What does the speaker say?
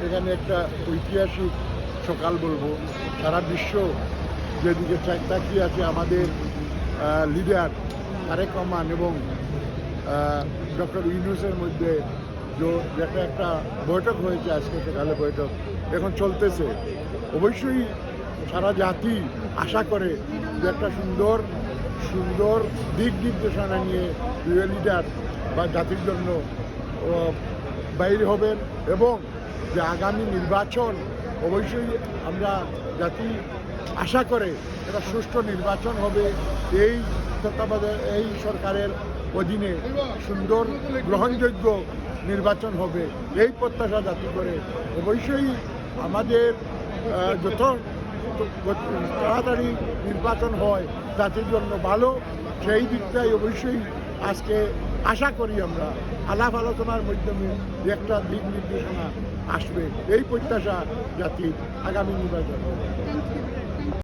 এখানে একটা ঐতিহাসিক সকাল বলবো। সারা বিশ্ব যেদিকে তাকিয়ে আছে আমাদের লিডার তারেক রহমান এবং ডক্টর ইউনূসের মধ্যে যেটা একটা বৈঠক হয়েছে, আজকে সকালে বৈঠক এখন চলতেছে। অবশ্যই সারা জাতি আশা করে যে একটা সুন্দর সুন্দর দিক নির্দেশনা নিয়ে লিডার বা জাতির জন্য বাইরে হবেন এবং যে আগামী নির্বাচন অবশ্যই আমরা জাতি আশা করে একটা সুষ্ঠু নির্বাচন হবে। এই তত্ত্বাবধায়ক এই সরকারের অধীনে সুন্দর গ্রহণযোগ্য নির্বাচন হবে, এই প্রত্যাশা জাতি করে অবশ্যই আমাদের যত তাড়াতাড়ি নির্বাচন হয় জাতির জন্য ভালো, সেই দিকটাই অবশ্যই আজকে আশা করি আমরা আলাপ আলোচনার মাধ্যমে একটা দিক নির্দেশনা আসবে, এই প্রত্যাশা জাতির আগামী নির্বাচন।